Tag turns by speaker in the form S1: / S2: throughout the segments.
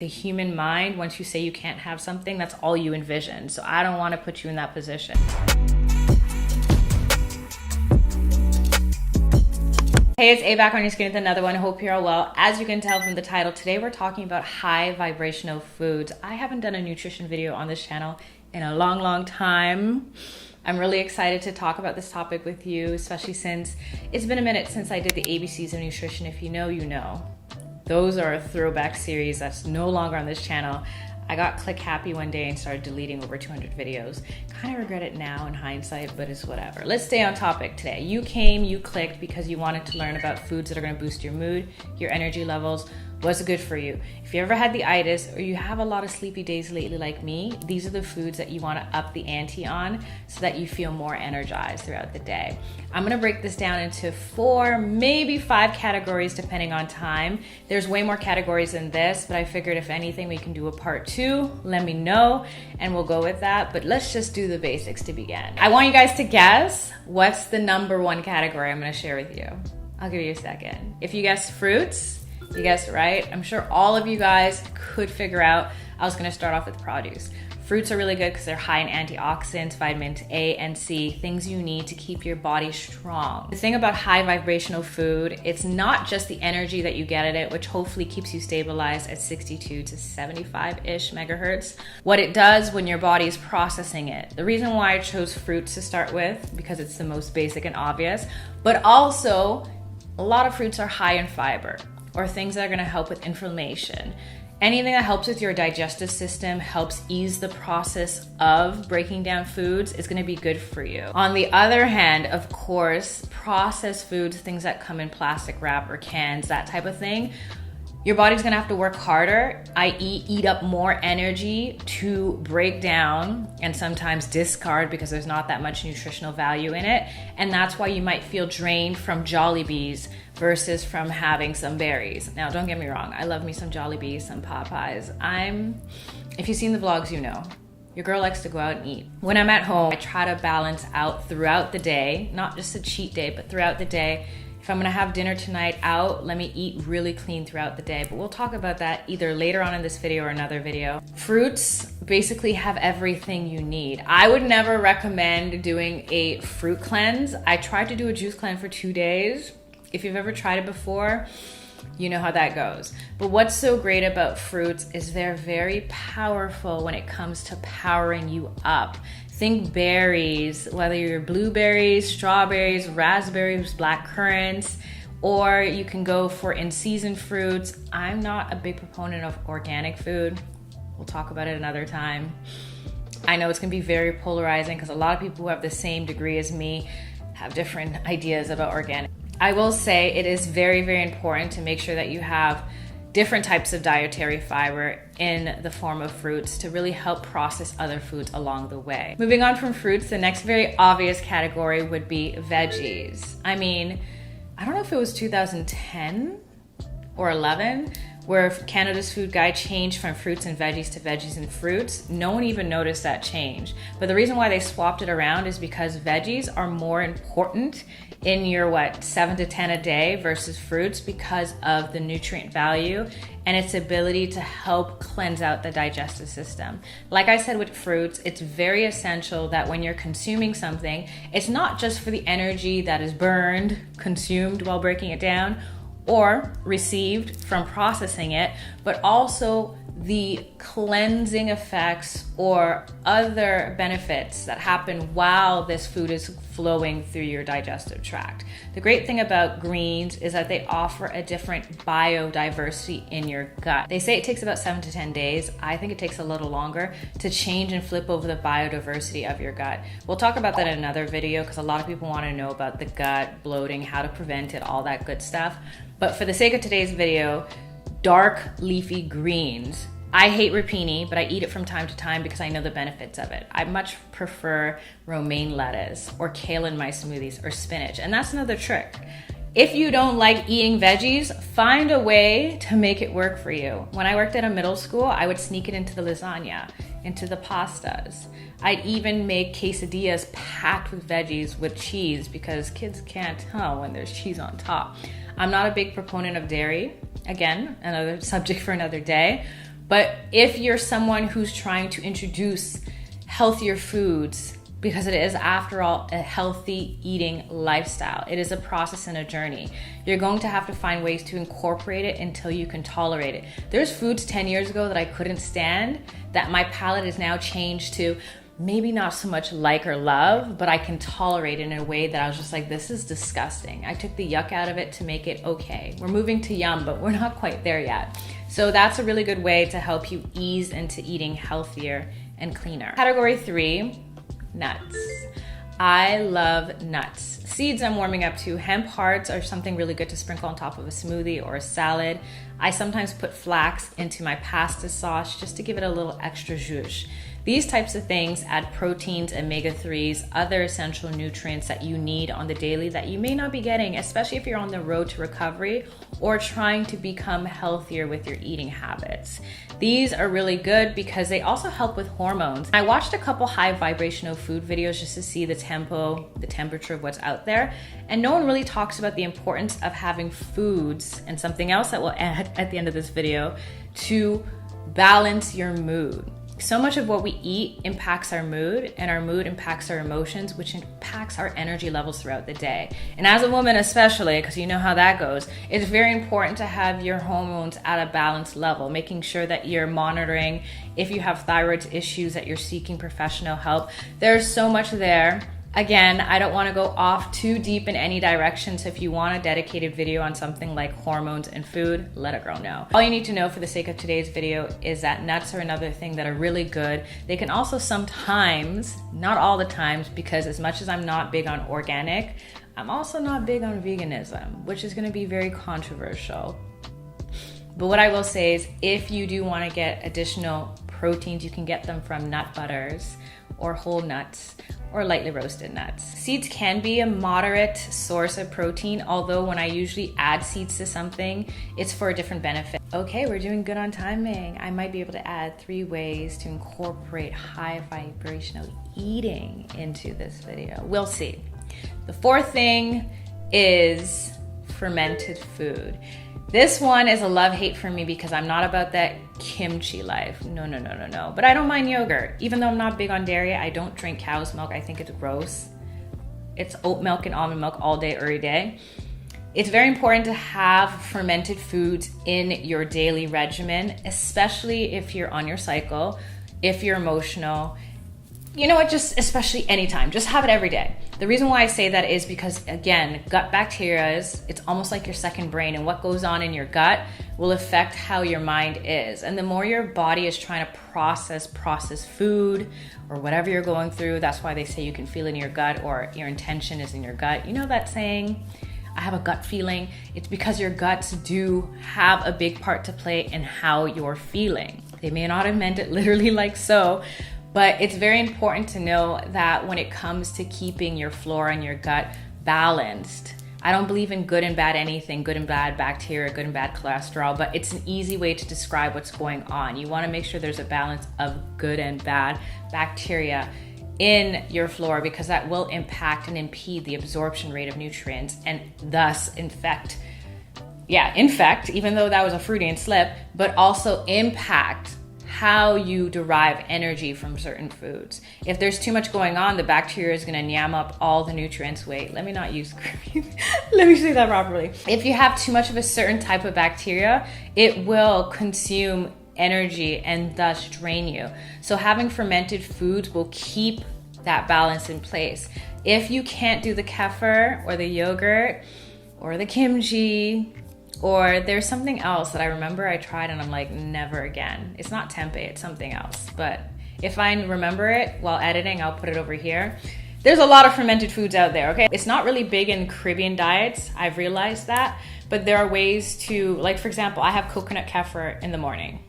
S1: The human mind, once you say you can't have something, that's all you envision. So I don't want to put you in that position. Hey, it's A back on your screen with another one. I hope you're all well. As you can tell from the title, today we're talking about high vibrational foods. I haven't done a nutrition video on this channel in a long time. I'm really excited to talk about this topic with you, especially since it's been a minute since I did the ABCs of nutrition. If you know, you know. Those are a throwback series that's no longer on this channel. I got click happy one day and started deleting over 200 videos. Kind of regret it now in hindsight, but it's whatever. Let's stay on topic today. You clicked because you wanted to learn about foods that are gonna boost your mood, your energy levels, what's good for you. If you ever had the itis or you have a lot of sleepy days lately like me, these are the foods that you wanna up the ante on so that you feel more energized throughout the day. I'm gonna break this down into 4, maybe 5 categories depending on time. There's way more categories than this, but I figured if anything, we can do a part 2. Let me know and we'll go with that. But let's just do the basics to begin. I want you guys to guess what's the number 1 category I'm gonna share with you. I'll give you a second. If you guess fruits, you guessed it right. I'm sure all of you guys could figure out. I was gonna start off with produce. Fruits are really good because they're high in antioxidants, vitamins A and C, things you need to keep your body strong. The thing about high vibrational food, it's not just the energy that you get at it, which hopefully keeps you stabilized at 62 to 75-ish megahertz. What it does when your body is processing it. The reason why I chose fruits to start with, because it's the most basic and obvious, but also a lot of fruits are high in fiber, or things that are gonna help with inflammation. Anything that helps with your digestive system, helps ease the process of breaking down foods, is gonna be good for you. On the other hand, of course, processed foods, things that come in plastic wrap or cans, that type of thing, your body's gonna have to work harder, i.e. eat up more energy to break down and sometimes discard because there's not that much nutritional value in it. And that's why you might feel drained from Jollibees versus from having some berries. Now, don't get me wrong. I love me some Jollibees, some Popeyes. If you've seen the vlogs, you know. Your girl likes to go out and eat. When I'm at home, I try to balance out throughout the day, not just a cheat day, but throughout the day. If I'm gonna have dinner tonight out, let me eat really clean throughout the day. But we'll talk about that either later on in this video or another video. Fruits basically have everything you need. I would never recommend doing a fruit cleanse. I tried to do a juice cleanse for 2 days. If you've ever tried it before, you know how that goes. But what's so great about fruits is they're very powerful when it comes to powering you up. Think berries, whether you're blueberries, strawberries, raspberries, black currants, or you can go for in-season fruits. I'm not a big proponent of organic food. We'll talk about it another time. I know it's gonna be very polarizing because a lot of people who have the same degree as me have different ideas about organic. I will say it is very, very important to make sure that you have different types of dietary fiber in the form of fruits to really help process other foods along the way. Moving on from fruits, the next very obvious category would be veggies. I mean, I don't know if it was 2010 or 11 where Canada's food guide changed from fruits and veggies to veggies and fruits. No one even noticed that change. But the reason why they swapped it around is because veggies are more important in your 7 to 10 a day versus fruits because of the nutrient value and its ability to help cleanse out the digestive system. Like I said with fruits, it's very essential that when you're consuming something, it's not just for the energy that is burned, consumed while breaking it down, or received from processing it, but also the cleansing effects or other benefits that happen while this food is flowing through your digestive tract. The great thing about greens is that they offer a different biodiversity in your gut. They say it takes about 7 to 10 days. I think it takes a little longer to change and flip over the biodiversity of your gut. We'll talk about that in another video because a lot of people want to know about the gut, bloating, how to prevent it, all that good stuff. But for the sake of today's video, dark leafy greens. I hate rapini, but I eat it from time to time because I know the benefits of it. I much prefer romaine lettuce or kale in my smoothies or spinach. And that's another trick. If you don't like eating veggies, find a way to make it work for you. When I worked at a middle school, I would sneak it into the lasagna, into the pastas. I'd even make quesadillas packed with veggies with cheese because kids can't tell when there's cheese on top. I'm not a big proponent of dairy. Again, another subject for another day. But if you're someone who's trying to introduce healthier foods, because it is, after all, a healthy eating lifestyle. It is a process and a journey. You're going to have to find ways to incorporate it until you can tolerate it. There's foods 10 years ago that I couldn't stand that my palate is now changed to maybe not so much like or love, but I can tolerate it in a way that I was just like, this is disgusting. I took the yuck out of it to make it okay. We're moving to yum, but we're not quite there yet. So that's a really good way to help you ease into eating healthier and cleaner. Category 3, nuts. I love nuts. Seeds I'm warming up to. Hemp hearts are something really good to sprinkle on top of a smoothie or a salad. I sometimes put flax into my pasta sauce just to give it a little extra zhuzh. These types of things add proteins, omega-3s, other essential nutrients that you need on the daily that you may not be getting, especially if you're on the road to recovery or trying to become healthier with your eating habits. These are really good because they also help with hormones. I watched a couple high vibrational food videos just to see the tempo, the temperature of what's out there, and no one really talks about the importance of having foods, and something else that we'll add at the end of this video, to balance your mood. So much of what we eat impacts our mood, and our mood impacts our emotions, which impacts our energy levels throughout the day. And as a woman especially, because you know how that goes, it's very important to have your hormones at a balanced level, making sure that you're monitoring if you have thyroid issues, that you're seeking professional help. There's so much there. Again, I don't want to go off too deep in any direction, so if you want a dedicated video on something like hormones and food, let a girl know. All you need to know for the sake of today's video is that nuts are another thing that are really good. They can also sometimes, not all the times, because as much as I'm not big on organic, I'm also not big on veganism, which is going to be very controversial. But what I will say is, if you do want to get additional proteins, you can get them from nut butters or whole nuts or lightly roasted nuts. Seeds can be a moderate source of protein, although when I usually add seeds to something, it's for a different benefit. Okay, we're doing good on timing. I might be able to add 3 ways to incorporate high vibrational eating into this video. We'll see. The 4th thing is fermented food. This one is a love-hate for me because I'm not about that kimchi life. No. But I don't mind yogurt. Even though I'm not big on dairy, I don't drink cow's milk. I think it's gross. It's oat milk and almond milk all day, every day. It's very important to have fermented foods in your daily regimen, especially if you're on your cycle, if you're emotional. You know what, just especially anytime, just have it every day. The reason why I say that is because, again, gut bacteria it's almost like your second brain, and what goes on in your gut will affect how your mind is. And the more your body is trying to process food or whatever you're going through, that's why they say you can feel it in your gut, or your intention is in your gut. You know that saying, I have a gut feeling? It's because your guts do have a big part to play in how you're feeling. They may not have meant it literally like so, but it's very important to know that when it comes to keeping your flora and your gut balanced, I don't believe in good and bad anything, good and bad bacteria, good and bad cholesterol, but it's an easy way to describe what's going on. You want to make sure there's a balance of good and bad bacteria in your flora, because that will impact and impede the absorption rate of nutrients and thus infect, even though that was a Freudian slip, but also impact how you derive energy from certain foods. If there's too much going on, the bacteria is going to yam up all the nutrients. Wait, let me not use let me say that properly. If you have too much of a certain type of bacteria, it will consume energy and thus drain you. So having fermented foods will keep that balance in place. If you can't do the kefir or the yogurt or the kimchi, or there's something else that I remember I tried and I'm like, never again. It's not tempeh, it's something else. But if I remember it while editing, I'll put it over here. There's a lot of fermented foods out there, okay? It's not really big in Caribbean diets, I've realized that. But there are ways to, like for example, I have coconut kefir in the morning.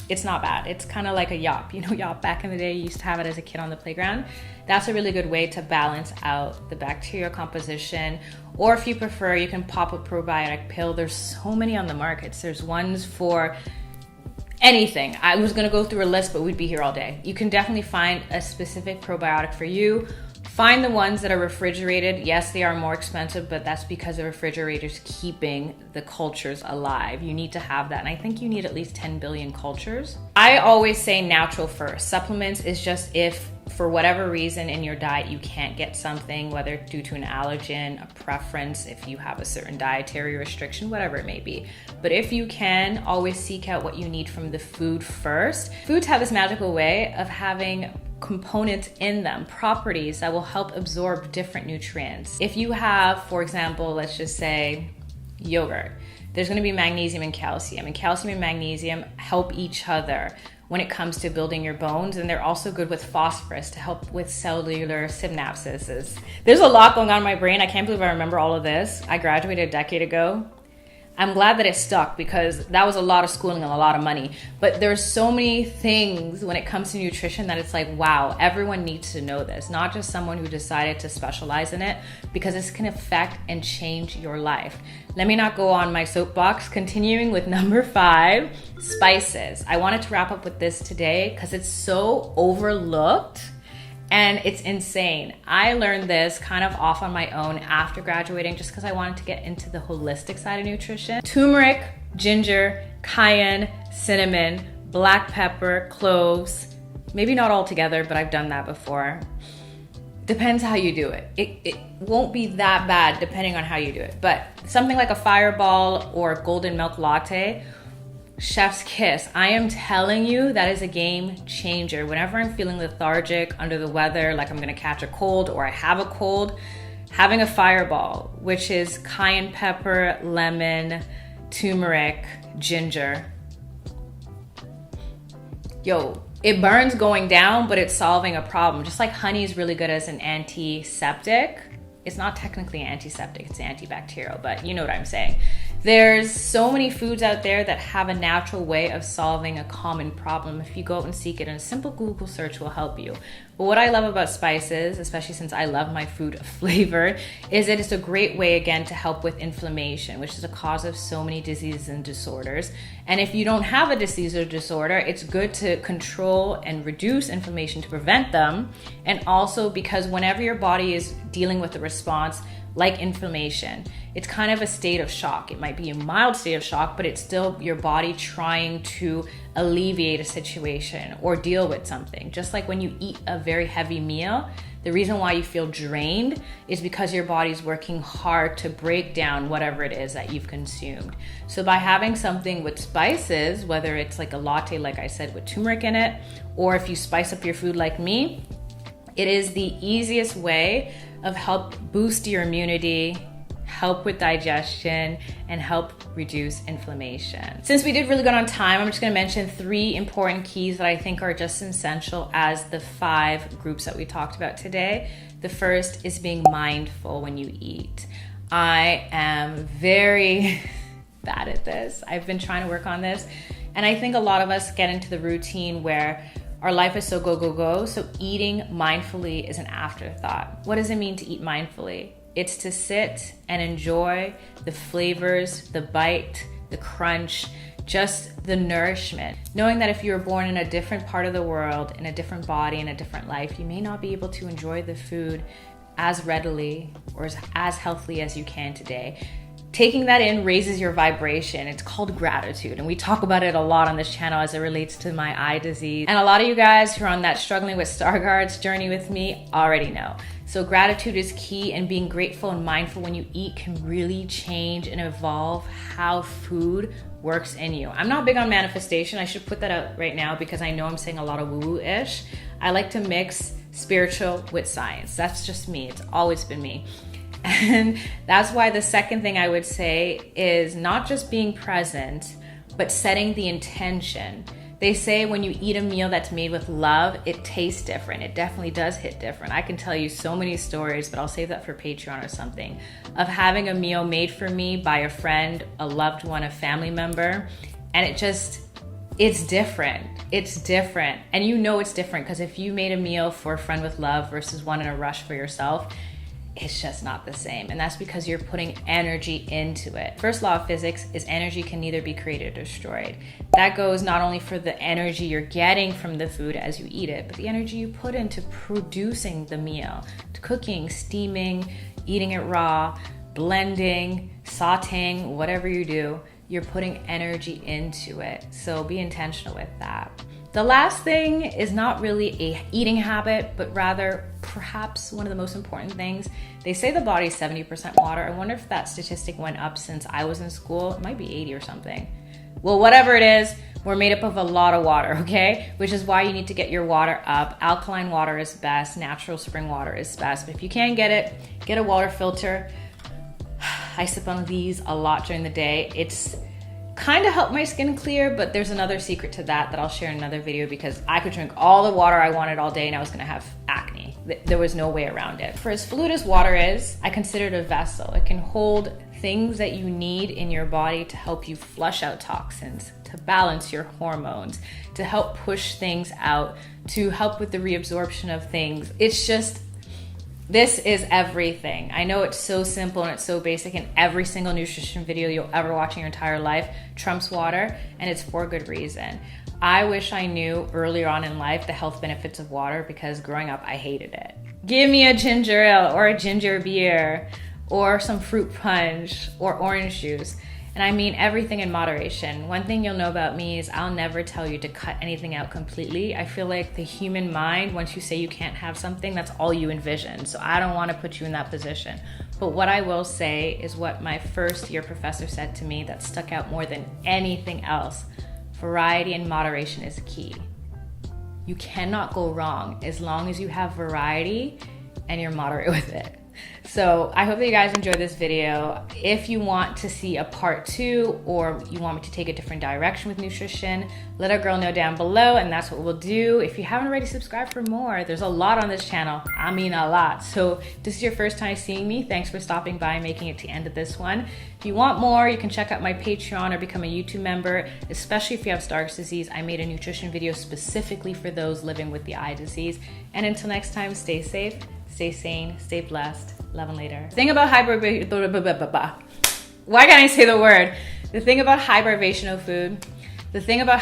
S1: It's not bad. It's kind of like a yop. You know, yop back in the day, you used to have it as a kid on the playground. That's a really good way to balance out the bacterial composition. Or if you prefer, you can pop a probiotic pill. There's so many on the markets. There's ones for anything. I was gonna go through a list, but we'd be here all day. You can definitely find a specific probiotic for you. Find the ones that are refrigerated. Yes, they are more expensive, but that's because the refrigerator's keeping the cultures alive. You need to have that. And I think you need at least 10 billion cultures. I always say natural first. Supplements is just if for whatever reason in your diet you can't get something, whether due to an allergen, a preference, if you have a certain dietary restriction, whatever it may be. But if you can, always seek out what you need from the food first. Foods have this magical way of having components in them, properties that will help absorb different nutrients. If you have, for example, let's just say yogurt, there's going to be magnesium and calcium, and magnesium help each other when it comes to building your bones, and they're also good with phosphorus to help with cellular synapses. There's a lot going on in my brain. I can't believe I remember all of this. I graduated a decade ago. I'm glad that it stuck because that was a lot of schooling and a lot of money. But there's so many things when it comes to nutrition that it's like, wow, everyone needs to know this, not just someone who decided to specialize in it, because this can affect and change your life. Let me not go on my soapbox. Continuing with number 5, spices. I wanted to wrap up with this today because it's so overlooked. And it's insane. I learned this kind of off on my own after graduating just because I wanted to get into the holistic side of nutrition. Turmeric, ginger, cayenne, cinnamon, black pepper, cloves. Maybe not all together, but I've done that before. Depends how you do it. It won't be that bad depending on how you do it. But something like a fireball or a golden milk latte, chef's kiss. I am telling you, that is a game changer. Whenever I'm feeling lethargic, under the weather, like I'm gonna catch a cold or I have a cold, having a fireball, which is cayenne pepper, lemon, turmeric, ginger. Yo, it burns going down, but it's solving a problem. Just like honey is really good as an antiseptic. It's not technically antiseptic, it's antibacterial, but you know what I'm saying. There's so many foods out there that have a natural way of solving a common problem. If you go out and seek it, and a simple Google search will help you. But what I love about spices, especially since I love my food flavored, is that it's a great way, again, to help with inflammation, which is a cause of so many diseases and disorders. And if you don't have a disease or disorder, it's good to control and reduce inflammation to prevent them. And also because whenever your body is dealing with a response like inflammation, it's kind of a state of shock. It might be a mild state of shock, but it's still your body trying to alleviate a situation or deal with something. Just like when you eat a very heavy meal, the reason why you feel drained is because your body's working hard to break down whatever it is that you've consumed. So by having something with spices, whether it's like a latte, like I said, with turmeric in it, or if you spice up your food like me, it is the easiest way of help boost your immunity, help with digestion, and help reduce inflammation. Since we did really good on time, I'm just gonna mention 3 important keys that I think are just essential as the 5 groups that we talked about today. The first is being mindful when you eat. I am very bad at this. I've been trying to work on this, and I think a lot of us get into the routine where our life is so go, go, go, so eating mindfully is an afterthought. What does it mean to eat mindfully? It's to sit and enjoy the flavors, the bite, the crunch, just the nourishment. Knowing that if you were born in a different part of the world, in a different body, in a different life, you may not be able to enjoy the food as readily or as healthily as you can today. Taking that in raises your vibration. It's called gratitude. And we talk about it a lot on this channel as it relates to my eye disease. And a lot of you guys who are on that struggling with Stargardt's journey with me already know. So gratitude is key, and being grateful and mindful when you eat can really change and evolve how food works in you. I'm not big on manifestation. I should put that out right now because I know I'm saying a lot of woo-woo-ish. I like to mix spiritual with science. That's just me. It's always been me. And that's why the second thing I would say is not just being present, but setting the intention. They say when you eat a meal that's made with love, it tastes different. It definitely does hit different. I can tell you so many stories, but I'll save that for Patreon or something, of having a meal made for me by a friend, a loved one, a family member, and it's different. It's different. And you know it's different because if you made a meal for a friend with love versus one in a rush for yourself, it's just not the same. And that's because you're putting energy into it. First law of physics is energy can neither be created or destroyed. That goes not only for the energy you're getting from the food as you eat it, but the energy you put into producing the meal, cooking, steaming, eating it raw, blending, sauteing, whatever you do, you're putting energy into it. So be intentional with that. The last thing is not really a eating habit, but rather perhaps one of the most important things. They say the body's 70% water. I wonder if that statistic went up since I was in school. It might be 80 or something. Well, whatever it is, we're made up of a lot of water, okay? Which is why you need to get your water up. Alkaline water is best. Natural spring water is best. But if you can't get it, get a water filter. I sip on these a lot during the day. It's kind of helped my skin clear, but there's another secret to that I'll share in another video, because I could drink all the water I wanted all day and I was gonna have acne. There was no way around it. For as fluid as water is, I consider it a vessel. It can hold things that you need in your body to help you flush out toxins, to balance your hormones, to help push things out, to help with the reabsorption of things. It's just, this is everything. I know it's so simple and it's so basic, and every single nutrition video you'll ever watch in your entire life trumps water, and it's for good reason. I wish I knew earlier on in life the health benefits of water, because growing up I hated it. Give me a ginger ale or a ginger beer or some fruit punch or orange juice. And I mean everything in moderation. One thing you'll know about me is I'll never tell you to cut anything out completely. I feel like the human mind, once you say you can't have something, that's all you envision. So I don't want to put you in that position. But what I will say is what my first year professor said to me that stuck out more than anything else. Variety and moderation is key. You cannot go wrong as long as you have variety and you're moderate with it. So I hope that you guys enjoyed this video. If you want to see a part 2, or you want me to take a different direction with nutrition, let a girl know down below, and that's what we'll do. If you haven't already subscribed for more, there's a lot on this channel. I mean a lot. So if this is your first time seeing me, thanks for stopping by and making it to the end of this one. If you want more, you can check out my Patreon or become a YouTube member, especially if you have Stark's disease. I made a nutrition video specifically for those living with the eye disease. And until next time, stay safe, stay sane, stay blessed. Love and later. Thing about why can't I say the word? The thing about high vibrational food, the thing about